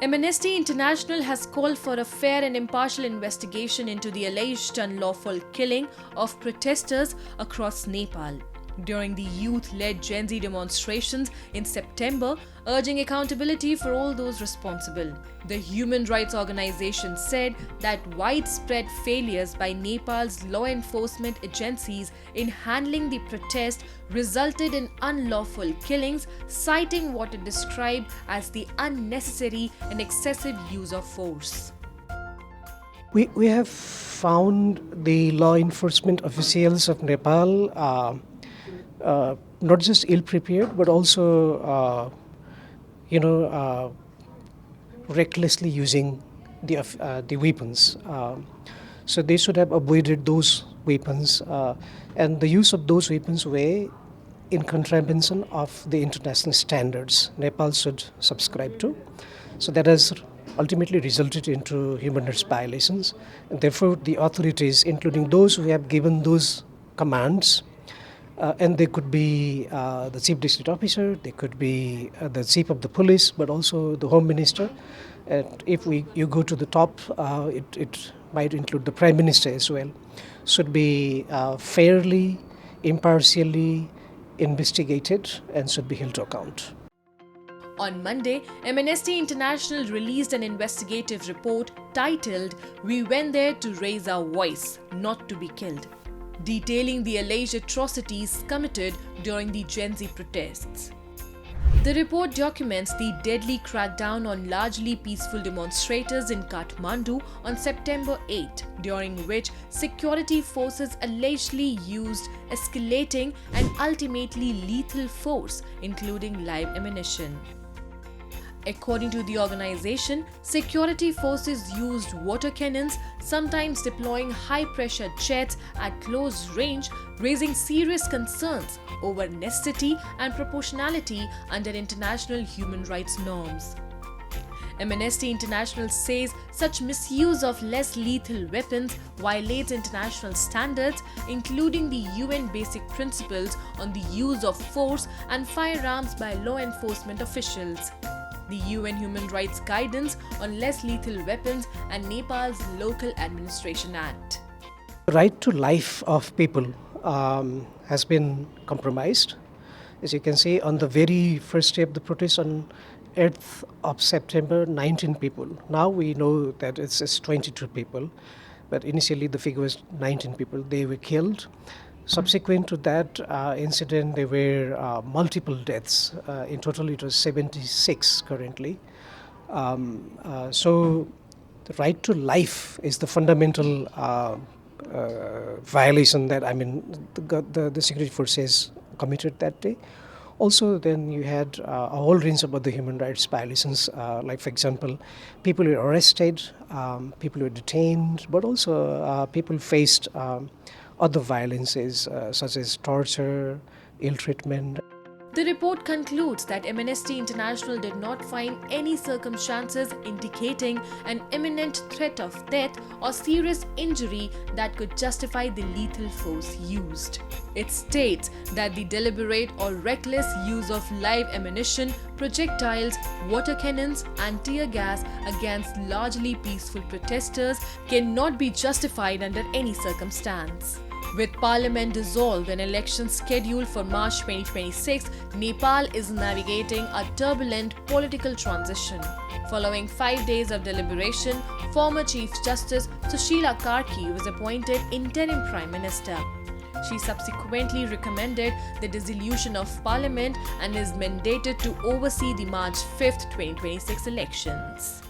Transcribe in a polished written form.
Amnesty International has called for a fair and impartial investigation into the alleged unlawful killing of protesters across Nepal during the youth-led Gen Z demonstrations in September, urging accountability for all those responsible. The human rights organization said that widespread failures by Nepal's law enforcement agencies in handling the protest resulted in unlawful killings, citing what it described as the unnecessary and excessive use of force. We have found the law enforcement officials of Nepal not just ill-prepared, but also, recklessly using the weapons. So they should have avoided those weapons, and the use of those weapons were in contravention of the international standards Nepal should subscribe to. So that has ultimately resulted into human rights violations, and therefore the authorities, including those who have given those commands, and they could be the chief district officer, they could be the chief of the police, but also the home minister. And if you go to the top, it might include the prime minister as well. Should be fairly, impartially investigated and should be held to account. On Monday, Amnesty International released an investigative report titled "We Went There to Raise Our Voice, Not to Be Killed," detailing the alleged atrocities committed during the Gen Z protests. The report documents the deadly crackdown on largely peaceful demonstrators in Kathmandu on September 8, during which security forces allegedly used escalating and ultimately lethal force, including live ammunition. According to the organization, security forces used water cannons, sometimes deploying high-pressure jets at close range, raising serious concerns over necessity and proportionality under international human rights norms. Amnesty International says such misuse of less lethal weapons violates international standards, including the UN Basic Principles on the use of force and firearms by law enforcement officials, the UN Human Rights Guidance on Less Lethal Weapons, and Nepal's Local Administration Act. The right to life of people has been compromised. As you can see, on the very first day of the protest on 8th of September, 19 people. Now we know that it's 22 people, but initially the figure was 19 people. They were killed. Subsequent to that incident, there were multiple deaths. In total, it was 76 currently. So the right to life is the fundamental violation that, the security forces committed that day. Also, then you had a whole range of other human rights violations, like, for example, people were arrested, people were detained, but also people faced other violences such as torture, ill treatment. The report concludes that Amnesty International did not find any circumstances indicating an imminent threat of death or serious injury that could justify the lethal force used. It states that the deliberate or reckless use of live ammunition, projectiles, water cannons, and tear gas against largely peaceful protesters cannot be justified under any circumstance. With Parliament dissolved and elections scheduled for March 2026, Nepal is navigating a turbulent political transition. Following 5 days of deliberation, former Chief Justice Sushila Karki was appointed interim Prime Minister. She subsequently recommended the dissolution of Parliament and is mandated to oversee the March 5, 2026 elections.